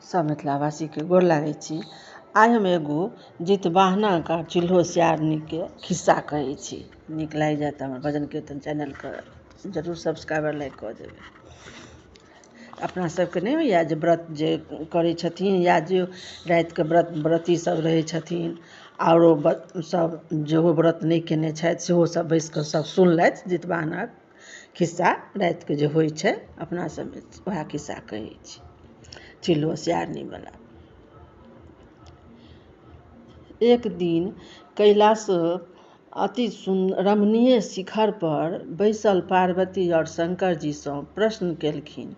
सब मिथिलावासी के गोर लागै छी। आइ हम एगो जितवाहना का चूल्हो सियारनी के खिस्सा कहै छी। नीक लागि जाए तऽ हमर भजन कीर्तन चैनल के जरूर सब्सक्राइबर लाइक कऽ देबै। अपना सबके नहि होइए जे व्रत जे करै छथिन या जे रातिके व्रती सब रहै छथिन, आओरो सब जेहो व्रत नहि केने छथि सेहो सब बैसि कऽ सब सुनलथि जितवाहनक खिस्सा। रातिके जे होइ छै अपना सबमे वएह खिस्सा कहै छी चूल्हो सियारनीवला। एक दिन कैलाश अति रमणीय शिखर पर बैसल पार्वती और शंकर जी सँ प्रश्न केलखिन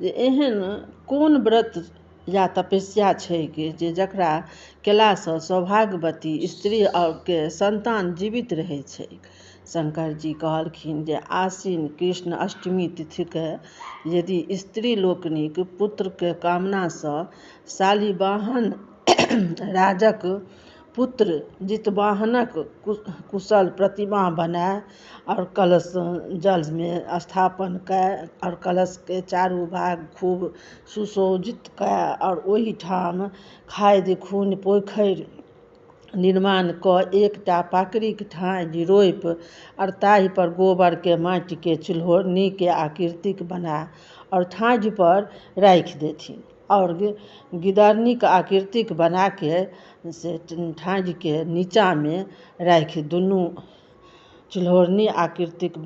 जे एहन कोन व्रत या तपस्या छै जे जकरा केलासँ सौभाग्यवती स्त्री के संतान जीवित रहै छै। शंकर जी कहलखिन जे आश्विन कृष्ण अष्टमी तिथिके यदि स्त्री लोकनिक पुत्रके कामनासँ शालिवाहन राजक पुत्र जितवाहनक कुशल प्रतिमा बनाए और कलश जल में स्थापन कए और कलश के चारू भाग खूब सुशोभित कए और ओहि ठाम खादि खून पोखरि निर्माण कऽ एकटा पाकड़िक ठाढ़ि रोपि और ताहि पर गोबर के माटि के चूल्होरनी के आकृतिक बना और ठाढ़ि पर राखि देथिन और गिदरनीक आकृतिक बना के से ठाढ़ि के नीचा में राखि दुनू चूल्होरनी आकृतिक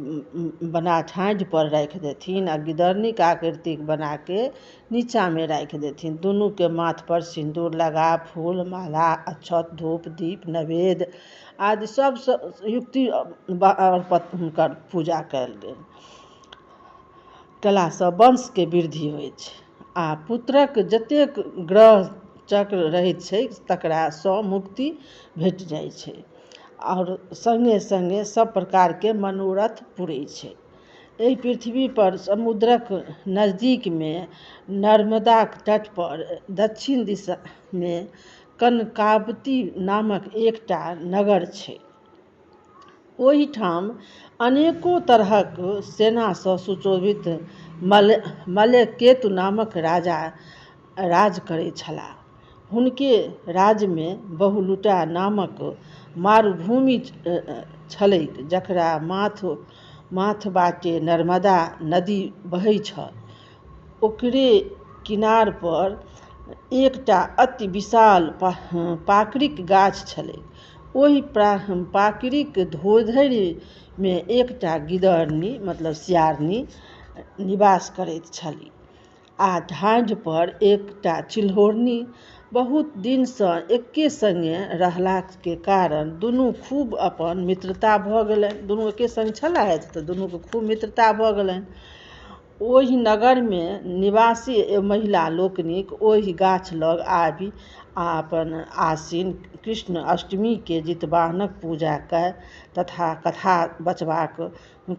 बना ठाढ़ि पर राखि देथिन आ गिदरनीक आकृतिक बना के नीचा में राखि देथिन। दुनू के माथ पर सिंदूर लगा फूल माला अक्षत धूप दीप नैवेद्य आदि सब युक्ति हुनकर पूजा कयल गेल। कयलासँ वंश के वृद्धि होइ छै आ पुत्रक जतेक ग्रह चक्र रहैत छै तकरा सँ मुक्ति भेट जाइ छै और संगे संगे सब प्रकार के मनोरथ पूरै छै। एहि पृथ्वी पर समुद्रक नजदीक में नर्मदाक तट पर दक्षिण दिशा में कनकावती नामक एकटा नगर छै। ओहिठाम अनेको तरहक सेना सँ सुशोभित मल्यकेतु नामक राजा राज करै छलाह। हुनके राज में बहुलुटा नामक मारुभूमि छलैक जकरा माथ बाटे नर्मदा नदी बहै छल। ओकरे किनार पर एकटा अति विशाल पाकड़िक गाछ छलैक। ओहि पाकड़िक धोधरि में एकटा गिदरनी मतलब सियारनी निवास करैत छलीह आ ठाढ़ि पर एकटा चूल्होरनी। बहुत दिन सँ एके संगे रहलाक के कारण दुनू खूब अपन मित्रता भऽ गेलनि। दुनू एके संग छलथि तऽ दुनू के खूब मित्रता भऽ गेलनि। ओहि नगर में निवासी महिला लोकनिक ओहि गाछ लग आबि आ अपन आश्विन कृष्ण अष्टमी के जितवाहनक पूजा कए तथा कथा बचबाक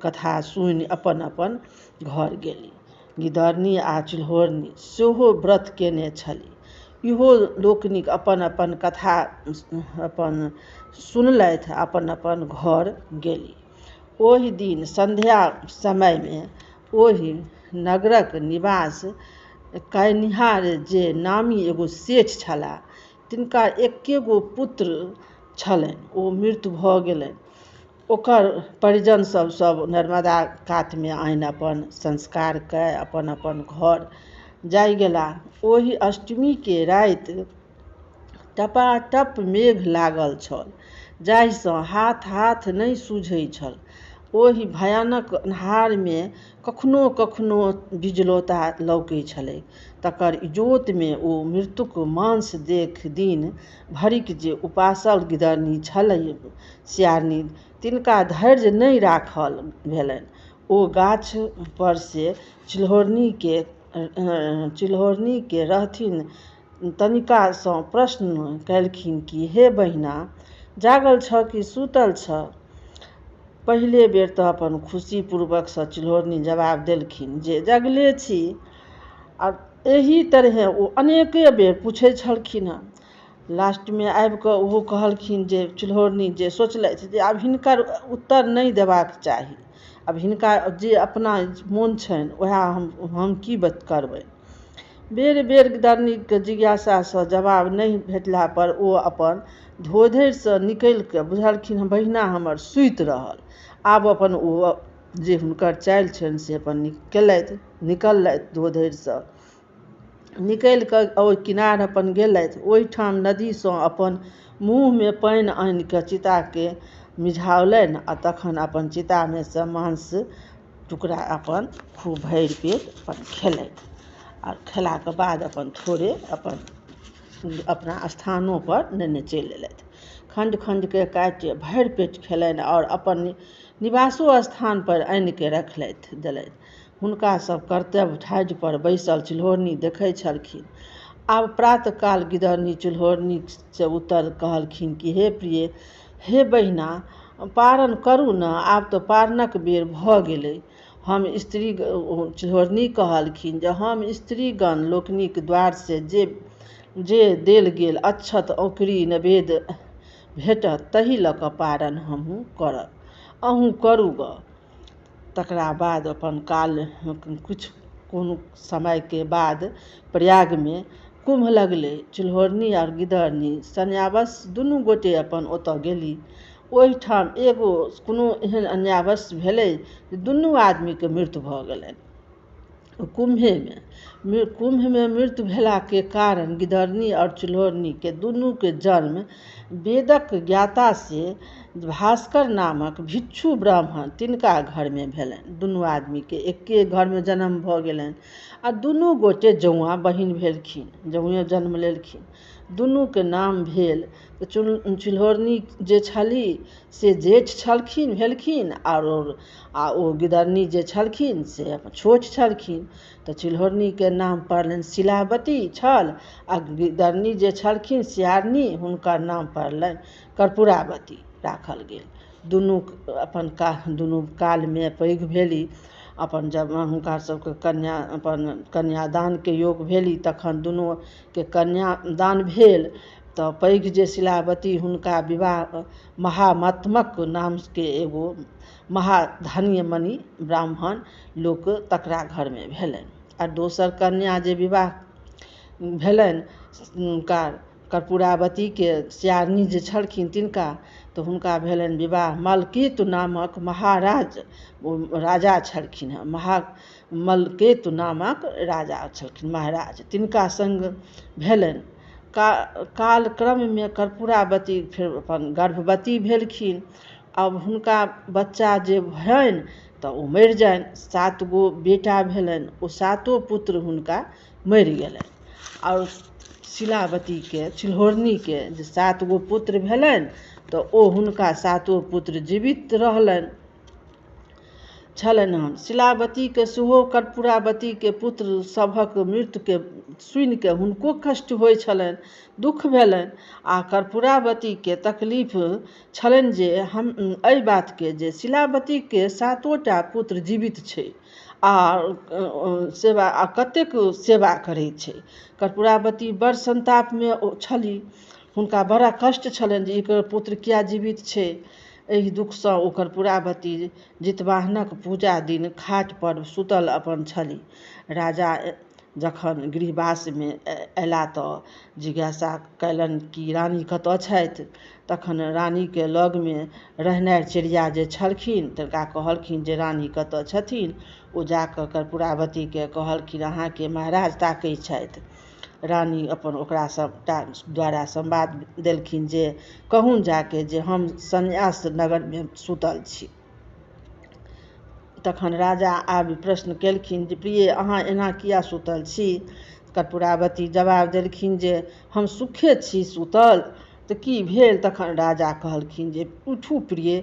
कथा सुनि अपन अपन घर गेली। गिदरनी आ चूल्होरनी सेहो व्रत केने छलीह। इहो लोकनिक अपन अपन कथा अपन सुनलथि अपन अपन घर गेली। ओहि दिन संध्या समय में ओहि नगरक निवास कयनिहार जे नामी एगो सेठ छलाह तिनका एके गो पुत्र छलनि। ओ मृत्यु भऽ गेलनि। ओकर परिजन सब नर्मदा कात में आनि अपन संस्कार कए अपन अपन घर जाय गेलाह। ओहि अष्टमी के राति टपाटप मेघ लागल छल जाहि सँ हाथ नहि सूझै छल। ओहि भयानक अन्हार में कखनो कखनो बिजलौता लौकै छलैक। तकर इजोत में ओ मृत्युक मांस देख दिन भरिक जे उपासल गिदरनी छलीह सियारनी तिनका धैर्य नहि राखल भेलनि। ओ गाछ पर से चूल्होरनी के रहथिन तनिका सँ प्रश्न कयलखिन कि हे बहिना जागल छ कि सुतल छ। पहिले बेर तऽ अपन खुशी पूर्वक सँ चूल्होरनी जवाब देलखिन जे जगले छी। आ एही तरहे ओ अनेके बेर पूछै छलखिन हँ। लास्ट में आबि कऽ ओहो कहलखिन जे चूल्होरनी जे सोचलथि जे आब हिनकर उत्तर नहि देबाक चाही, अब हिनका जे अपना मोन छनि वएह हम की करबै। बेर बेर गिदरनीके जिज्ञासासँ जवाब नहि भेटला पर ओ अपन धोधरिसँ निकलि कऽ बुझलखिन बहिना हमर सुति रहल। आब अपन ओ जे हुनकर चालि छनि से अपन निकललथि धोधरिसँ निकलि कऽ ओहि किनार अपन गेलथि। ओहिठाम नदीसँ अपन मुँहमे पानि आनि कऽ चिताके मिझाओलनि आ तखन अपन चितामे सँ मांस टुकड़ा अपन खूब भरि पेट अपन खेलथि। आ खेलाके बाद अपन थोड़े अपना स्थानों पर नेने चलि अयलथि। खण्ड खण्डके काटि भरि पेट खेलनि और अपन निवासो स्थान पर आनि के रखलथि देलथि। हुनका सब कर्तव्य ठाढ़ि पर बैसल चिल्हौरनी देखै छलखिन। आब प्रातःकाल गिदरनी चिल्हौरनी से उतर कहलखिन कि हे प्रिय, हे बहिना, पारण करू न, आब तऽ पारणक बेर भऽ गेलै। हम स्त्री चिल्हौरनी कहलखिन जे हम स्त्रीगण लोकनिक द्वार से जे देल गेल अक्षत औंकड़ी नैवेद्य भेटत तही लऽ कऽ पारण हमहूँ करब, अहूँ करू ग। तकरा बाद अपन कोनो समय के बाद प्रयाग में कुम्भ लगलै। चिल्हौरनी और गिदरनी सन्यावश दुनू गोटे अपन ओतऽ गेली। ओहिठाम एगो कोनो एहन अन्यावश भेलै जे दुनू आदमीके मृत्यु भऽ गेलनि। कुम्भमे मृत्यु भेलाके कारण गिदरनी और चिल्हौरनी के दुनू के जन्म वेदक ज्ञाता से भास्कर नामक भिक्षु ब्राह्मण तिनका घरमे भेलनि। दुनू आदमीके एके घरमे जन्म भऽ गेलनि आ दुनू गोटे जौआ बहिन भेलखिन, जौए जन्म लेलखिन। दुनूके नाम भेल चिल्हौरनी जे छली से जेठ भेलखिन आ ओ गिदरनी जे छलखिन से छोट छलखिन। तऽ चिल्हौरनीके नाम पड़लनि शिलावती छल आ गिदरनी जे छलखिन सियारनी हुनकर नाम पड़लनि कर्पूरावती राखल गेल। दुनू कालमे पैघ भेली। अपन जब हुनका सबके कन्यादानके योग भेली तखन दुनूके कन्यादान भेल। तऽ पैघ जे शिलावती हुनका विवाह महामतमक नामके एगो महाधन्यमनी ब्राह्मण लोक तकरा घरमे भेलनि। आ दोसर कन्या जे विवाह भेलनि हुनका कर्पूरावतीके सियारनी जे छलखिन तिनका, तऽ हुनका भेलनि विवाह मलकेतु नामक राजा छलखिन हँ। मलकेतु नामक राजा छलखिन महाराज, तिनका संग भेलनि। कालक्रममे कर्पूरावती फेर अपन गर्भवती भेलखिन। अब हुनका बच्चा जे भनि तऽ ओ मरि जानि। 7 गो बेटा भेलनि, ओ 7 पुत्र हुनका मरि गेलनि। और शिलावतीके चिल्हौरनीके जे 7 गो पुत्र भेलनि तऽ ओ हुनका 7 पुत्र जीवित छलनि हन। शिलावतीके सेहो कर्पूरावतीके पुत्र सभक मृत्युके सुनि कऽ हुनको कष्ट होइ छलनि, दुःख भेलनि। आ कर्पूरावतीके तकलीफ छलनि जे एहि बातके जे शिलावतीके 7टा पुत्र जीवित छै आ कतेक सेवा करै छै। कर्पूरावती बड़ संतापमे छली, हुनका बड़ा कष्ट छलनि जे एकर पुत्र किया जीवित छै। एहि दुखसँ ओ कर्पूरावती जितवाहनक पूजा दिन खाट पर सुतल अपन छली। राजा जखन गृहवासमे अयला तऽ जिज्ञासा कयलनि कि रानी कतऽ छथि। तखन रानीके लगमे रहनाइ चिड़िया जे छलखिन तिनका कहलखिन जे रानी कतऽ छथिन। ओ जाकऽ कर्पूरावतीके कहलखिन अहाँके महाराज ताकै छथि। रानी अपन ओकरा सबटा द्वारा संवाद देलखिन जे कहूँ जाके जे हम सन्यास नगरमे सुतल छी। तखन राजा आब प्रश्न केलखिन जे प्रिय, अहाँ एना किया सुतल छी। कर्पूरावती जवाब देलखिन जे हम सुखे छी सुतल, तऽ की भेल। तखन राजा कहलखिन जे उठू प्रिय।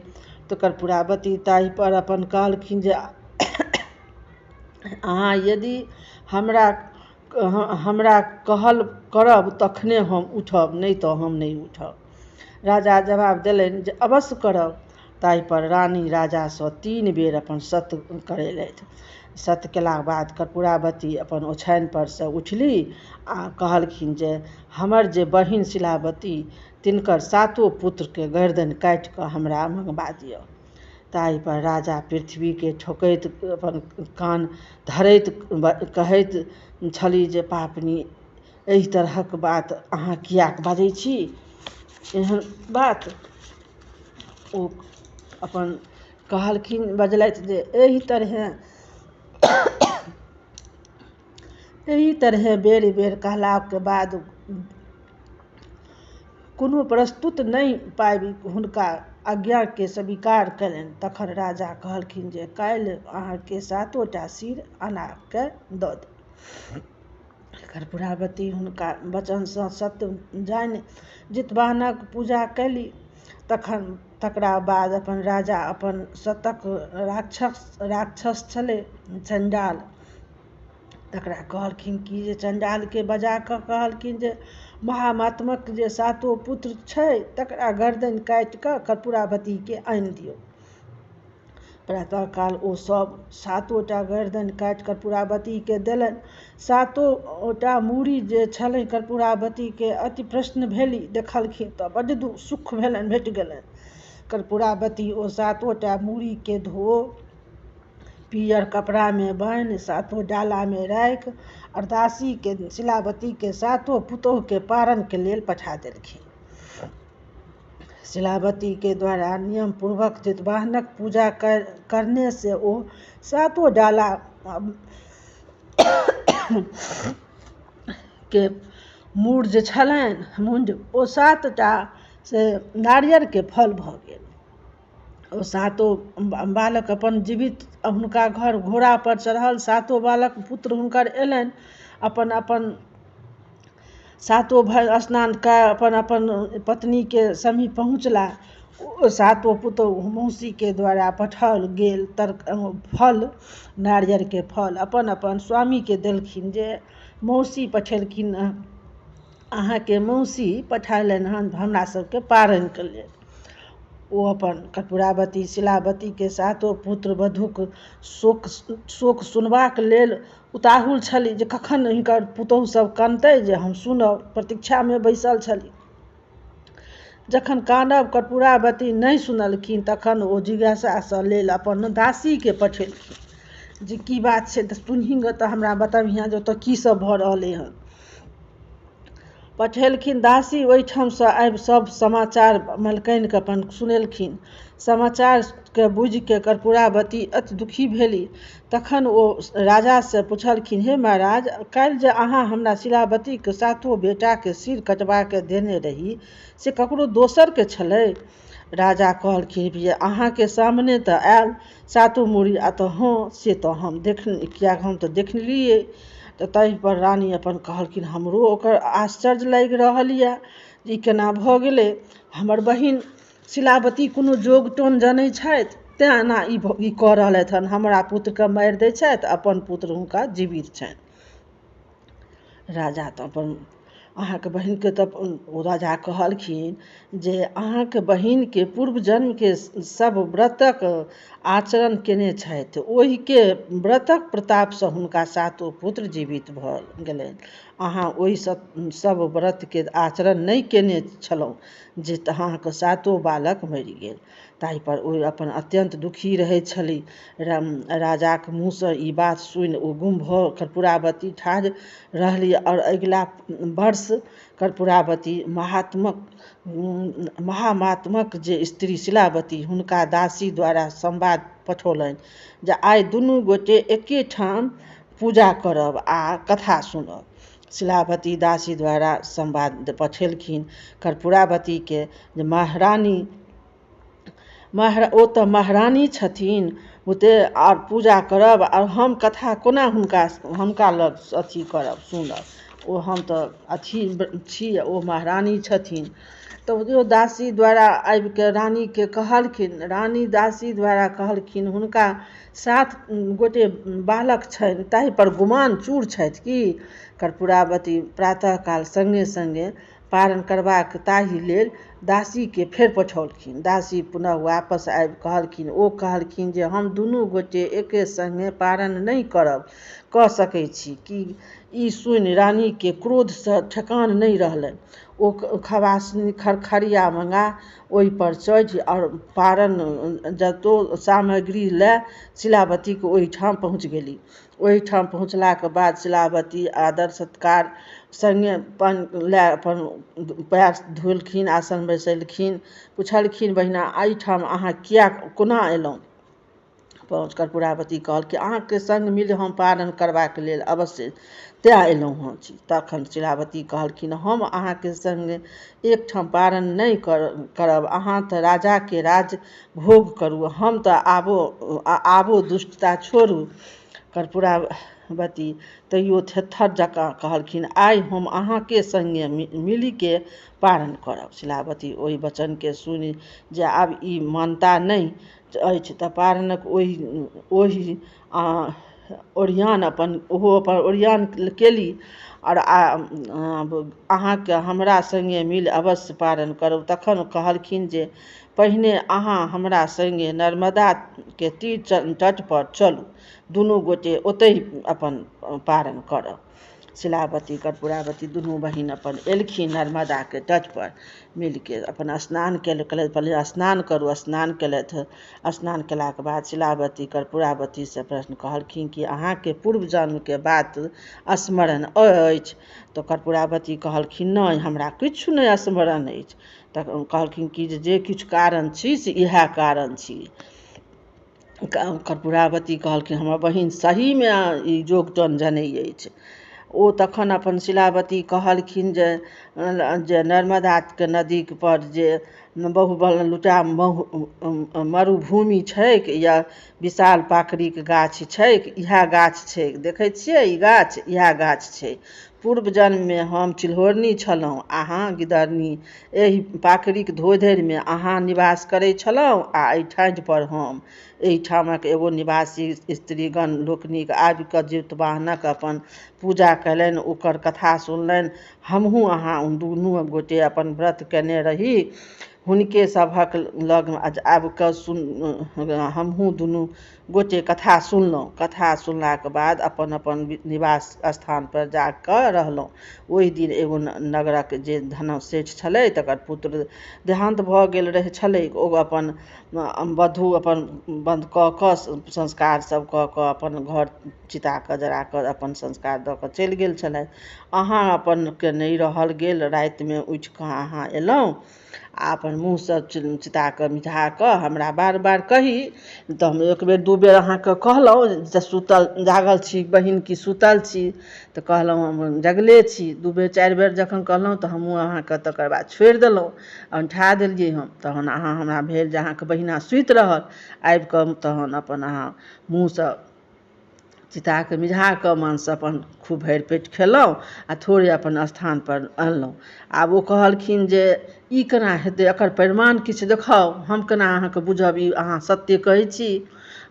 तऽ कर्पूरावती ताहि पर अपन कहलखिन जे अहाँ यदि हमरा कहल करब तखने हम उठब, नहि तऽ हम नहि उठब। राजा जवाब देलनि जे अवश्य करब। ताहि पर रानी राजासँ 3 बेर अपन सत्य करेलथि। सत्य केलाक बाद कर्पूरावती अपन ओछानि पर से उठली आ कहलखिन जे हमर जे बहिन शिलावती तिनकर 7 पुत्रके गर्दन काटि कऽ हमरा मंगबा दिअ। ताहि पर राजा पृथ्वीके ठोकैत अपन कान धरैत कहैत छली जे पापनी एहि तरहक बात अहाँ किएक बाजै छी। एहन बात ओ अपन कहलखिन, बजलथि जे एहि तरहे बेर बेर कहलाके बाद कोनो प्रस्तुत नहि पाबि हुनका आज्ञाके स्वीकार कयलनि। तखन राजा कहलखिन जे काल्हि अहाँके 7 टा सिर आनाके दऽ देब। कर्पूरावती हुनका वचनसँ सत्य जानि जितवाहनक पूजा कयली। तकरा बाद अपन राजा अपन शतक राक्षस छलै चंडाल, तकरा कहलखिन कि जे चंडालके बजा कऽ कहलखिन जे महामात्मक जे 7 पुत्र छै तकरा गर्दन काटि कऽ कर्पूरावतीके आनि दियौ। प्रातःकाल ओ सब 7 टा गर्दन काटि कर्पूरावतीके देलनि। 7 टा मूड़ी जे छलनि कर्पूरावतीके अति प्रसन्न भेली, देखलखिन तऽ बड्ड सुख भेलनि, भेट गेलनि। कर्पूरावती ओ 7 टा मूड़ीके धो पियर कपड़ामे बान्हि 7 डालामे राखि अरदासीके शिलावतीके 7 पुतोहके पारणके लेल पठा देलखिन। शिलावतीके द्वारा नियम पूर्वक जितवाहनक पूजा करने से ओ 7 डाला के मूड़ जे छलनि मुंड, ओ 7 टा से नारियरके फल भऽ गेल। ओ 7 बालक अपन जीवित हुनका घर घोड़ा पर चढ़ल 7 बालक पुत्र हुनकर अयलनि। अपन अपन 7 भाइ स्नान कऽ अपन अपन पत्नीके समीप पहुँचला। ओ 7 पुतोह मौसीके द्वारा पठाओल गेल फल, नारियरके फल अपन अपन स्वामीके देलखिन जे मौसी पठेलखिन, अहाँके मौसी पठायलनि हन हमरा सबके पारणके लेल। ओ अपन कर्पूरावती शिलावतीके 7 पुत्र वधूक शोक सुनबाक लेल उताहुल छली जे कखन हिनकर पुतोहु सब कनतै जे हम सुनब, प्रतीक्षामे बैसल छली। जखन कानब कर्पूरावती नहि सुनलखिन तखन ओ जिज्ञासासँ लेल अपन दासीके पठेलखिन जे की बात छै तऽ सुनही तऽ हमरा बताबिहेँ जे ओतऽ की सब भऽ रहलै हन। पठेलखिन दासी ओहिठामसँ आबि सब समाचार मलकानिके अपन सुनेलखिन। समाचारके बुझिके कर्पूरावती अति दुखी भेली। तखन ओ राजासँ पुछलखिन, हे महाराज, काल्हि जे अहाँ हमरा शिलावतीके 7 बेटाके सिर कटबाके देने रही से ककरो दोसरके छलै? राजा कहलखिन जे अहाँके सामने तऽ आयल 7 मूड़ी, आ तऽ हाँ से तऽ हम किएक हम तऽ देखलिए। तऽ ताहि पर रानी अपन कहलखिन हमरो ओकर आश्चर्य लागि रहल यऽ जे ई केना भऽ गेलै। हमर बहिन शिलावती कोनो जोग टोन जनै छथि, तेँ एना ई कऽ रहलथि हन, हमरा पुत्रके मारि दै छथि, अपन पुत्र हुनका जीवित छनि। राजा तऽ अपन अहाँके बहिनके तऽ ओ राजा कहलखिन जे अहाँके बहिनके पूर्व जन्मके सब व्रतक आचरण केने छथि, ओहिके व्रतक प्रतापसँ हुनका 7 पुत्र जीवित भऽ गेलनि। अहाँ ओहि सब व्रतके आचरण नहि केने छलहुँ जे अहाँके 7 बालक मरि गेल। ताहि पर ओ अपन अत्यंत दुखी रहै छली। राजाके मुँहसँ ई बात सुनि ओ गुम भऽ कर्पूरावती ठाढ़ रहली। आओर अगिला वर्ष कर्पूरावती महामात्मक जे स्त्री शिलावती हुनका दासी द्वारा संवाद पठौलनि जे आइ दुनू गोटे एके ठाम पूजा करब आ कथा सुनब। शिलावती दासी द्वारा संवाद पठेलखिन कर्पूरावतीके जे महारानी, ओ तऽ महारानी छथिन, ओते आओर पूजा करब आओर हम कथा कोना हुनका लग अथी करब, सुनब। ओ हम तऽ अथी छी, ओ महारानी छथिन। तऽ ओ दासी द्वारा आबिके रानीके कहलखिन। रानी दासी द्वारा कहलखिन हुनका 7 गोटे बालक छनि, ताहि पर गुमान चूर छथि कि? कर्पूरावती प्रातःकाल सङ्गे सङ्गे पारण करबाक ताहि लेल दासीके फेर पठौलखिन। दासी पुनः वापस आबि कहलखिन जे हम दुनू गोटे एके सङ्गे पारण नहि कऽ सकै छी कि? ई सुनि रानीके क्रोधसँ ठेकान नहि रहलनि। ओ खवासनी खरखरिया मंगा ओहि पर चढ़ि आओर पारण जतो सामग्री लए शिलावतीके ओहिठाम पहुँच गेली। ओहिठाम पहुँचलाके बाद शिलावती आदर सत्कार संगे लए अपन पैर धोलखिन, आसन बैसेलखिन, पुछलखिन बहिना एहिठाम अहाँ किया कोना अयलहुँ। कर्पूरावती कहलखिन अहाँके संग मिल हम पारण करबाक लेल अवश्य तैँ अयलहुँ हँ छी। तखन शिलावती कहलखिन हम अहाँके संग एकठाम पारण नहि करब, अहाँ तऽ राजाके राज भोग करू, हम तऽ आबो दुष्टता छोड़ू। कर्पूरावती तैयो थेथर जकाँ कहलखिन आइ हम अहाँके संगे मिलिके पारण करब। शिलावती ओहि वचनके सुनि जे आब ई मानता नहि अछि तऽ पारणक ओहि ओरियान ओहो अपन ओरियान केली आओर अहाँके हमरा संगे मिल अवश्य पारण करब। तखन कहलखिन जे पहिने अहाँ हमरा संगे नर्मदाके तीर तट पर चलू, दुनू गोटे ओतहि अपन पारण करब। शिलावती कर्पूरावती दुनू बहिन अपन एलखिन नर्मदाके तट पर मिलके अपन स्नान कहलथि पहिले स्नान करू। स्नान केलथि। स्नान केलाके बाद शिलावती कर्पूरावती से प्रश्न कहलखिन कि अहाँके पूर्व जन्मके बात स्मरण अछि। तऽ कर्पूरावती कहलखिन नहि हमरा किछु नहि स्मरण अछि। तऽ कहलखिन कि जे किछु कारण छी से इएह कारण छी। कर्पूरावती कहलखिन हमर बहिन सहीमे ई जोगटन जनै अछि। ओ तखन अपन शिलावती कहलखिन जे नर्मदाके नदीक पर जे बहुलुटा मरुभूमि छैक या विशाल पाकड़िक गाछ छैक, इएह गाछ छैक, देखै छियै ई गाछ, इएह गाछ छै। पूर्व जन्ममे हम चिल्हौरनी छलहुँ, अहाँ गिदरनी। एहि पाकड़िक धोधरिमे अहाँ निवास करै छलहुँ आ एहि ठाढ़ि पर हम। एहिठामक एगो निवासी स्त्रीगण लोकनिक आबि कऽ जितवाहनक अपन पूजा कयलनि, ओकर कथा सुनलनि। हमहूँ अहाँ दुनू गोटे अपन व्रत केने रही, हुनके सभक लग आबि कऽ हमहूँ दुनू गोटे कथा सुनलहुँ। कथा सुनलाके बाद अपन अपन निवास स्थानपर जा कऽ रहलहुँ। ओहि दिन एगो नगरक जे धनव सेठ छलै तकर पुत्र देहान्त भऽ गेल छलै। ओ अपन वधू अपन बन्द कऽ कऽ संस्कार सब कऽ कऽ अपन घर चिता कऽ जरा कऽ अपन संस्कार दऽ कऽ चलि गेल छलथि। अहाँ अपन के नहि रहल गेल, रातिमे उठि कऽ अहाँ अयलहुँ आ अपन मुँहसँ चिताके मिझा कऽ हमरा बार बार कही तऽ हम एक बेर दू बेर अहाँके कहलहुँ जे सुतल जागल छी बहिन कि सुतल छी, तऽ कहलहुँ हम जगले छी। दू बेर चारि बेर जखन कहलहुँ तऽ हमहूँ अहाँके तकर बाद छोड़ि देलहुँ, अंठा देलियै हम। तहन अहाँ हमरा भेल जे अहाँके बहिना सुति रहल, आबि कऽ तहन अपन अहाँ मुँहसँ चिताके मिझा कऽ मांस अपन खूब भरि पेट खेलहुँ आ थोड़े अपन स्थानपर अनलहुँ। आब ओ कहलखिन जे ई केना हेतै, एकर प्रमाण किछु देखाउ, हम केना अहाँके बुझब ई अहाँ सत्य कहै छी।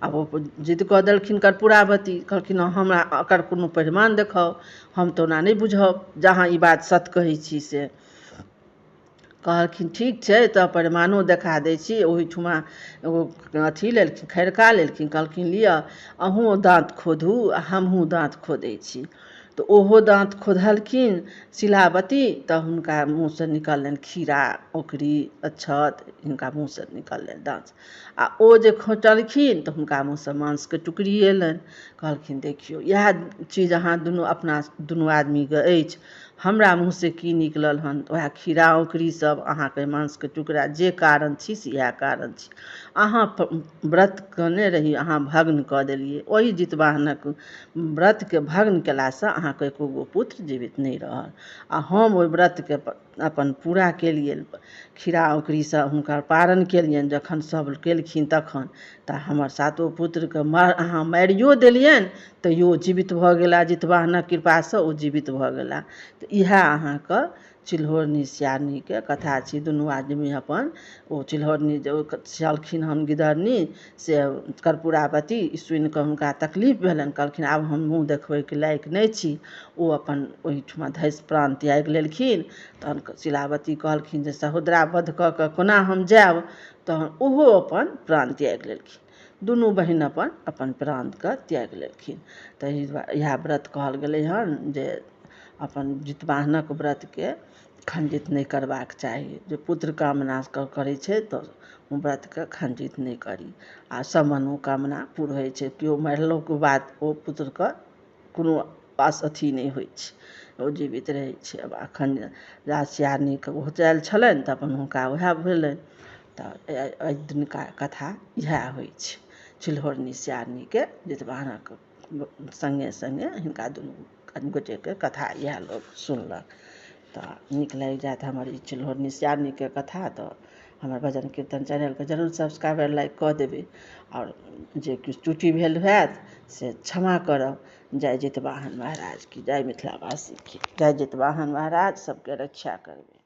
आब ओ जिद कऽ देलखिन कर्पूरावती, कहलखिन हमरा एकर कोनो प्रमाण देखाउ, हम तऽ ओना नहि बुझब जे अहाँ ई बात सत्य कहै छी से। कहलखिन ठीक छै तऽ प्रमाणो देखा दै छी। ओहिठुमा एगो अथी लेलखिन, खैरका लेलखिन, कहलखिन लिअ अहूँ दाँत खोधू आ हमहूँ दाँत खोदै छी। तऽ ओहो दाँत खोधलखिन शिलावती, तऽ हुनका मुँहसँ निकललनि खीरा, ओकरी, अक्षत, हिनका मुँहसँ निकललनि दाँत। आ ओ जे खोँटलखिन तऽ हुनका मुँहसँ मांसके टुकड़ी अयलनि। कहलखिन देखियौ इएह चीज अहाँ दुनू आदमीके अछि, हमरा मुँहसँ की निकलल हन, वएह खीरा औकरी सब अहाँके मांसके टुकड़ा, जे कारण छी से इएह कारण छी। अहाँ व्रत केने रही, अहाँ भग्न कऽ देलियै। ओहि जितवाहनक व्रतके भग्न केलासँ अहाँके एको गो पुत्र जीवित नहि रहल आ हम ओहि व्रतके अपन पूरा केलियै, खीरा औकरीसँ हुनकर पारण केलियनि। जखन सब केलखिन तखन तऽ हमर सातो पुत्रके अहाँ मारियो देलियनि तैयो जीवित भऽ गेला, जितवाहनक कृपासँ ओ जीवित भऽ गेला। तऽ इएह अहाँके चिल्हौरनी सियारनीके कथा छी। दुनू आदमी अपन ओ चिल्हौरनी जे छलखिन हन गिदरनी से कर्पूरावती ई सुनि कऽ हुनका तकलीफ भेलनि, कहलखिन आब हम मुँह देखबैके लायक नहि छी। ओ अपन ओहिठुमा धसि प्राण त्यागि लेलखिन। तहन शिलावती कहलखिन जे सहोदरा वध कऽ कऽ कोना हम जायब, तहन ओहो अपन प्राण त्यागि लेलखिन। दुनू बहिन अपन अपन प्राणके त्यागि लेलखिन। तऽ इएह व्रत कहल गेलै हन जे अपन जितवाहनक व्रतके खण्डित नहि करबाक चाही। जे पुत्र कामना करै छै तऽ ओ व्रतके खण्डित नहि करी आ सब मनोकामना पूर्ण होइ छै। केओ मरलोके बाद ओ पुत्रके कोनो पास अथी नहि होइ छै, ओ जीवित रहै छै। आब एखन राजसियारनीके घोचायल छलनि तऽ अपन हुनका उएह भेलनि। तऽ एहि दिनका कथा इएह होइ छै, चिल्हौरनी सियारनीके जितवाहनक सङ्गे सङ्गे हिनका दुनू गोटेके कथा इएह लोक सुनलक। तऽ नीक लागि जायत हमर ई चिल्हौरनी सियारनीके कथा तऽ हमर भजन कीर्तन चैनलके जरूर सब्सक्राइब आओर लाइक कऽ देबै। आओर जे किछु त्रुटि भेल होयत से क्षमा करब। जय जितवाहन महाराज की जय, मिथिलावासी की जय। जितवाहन महाराज सबके रक्षा करबै।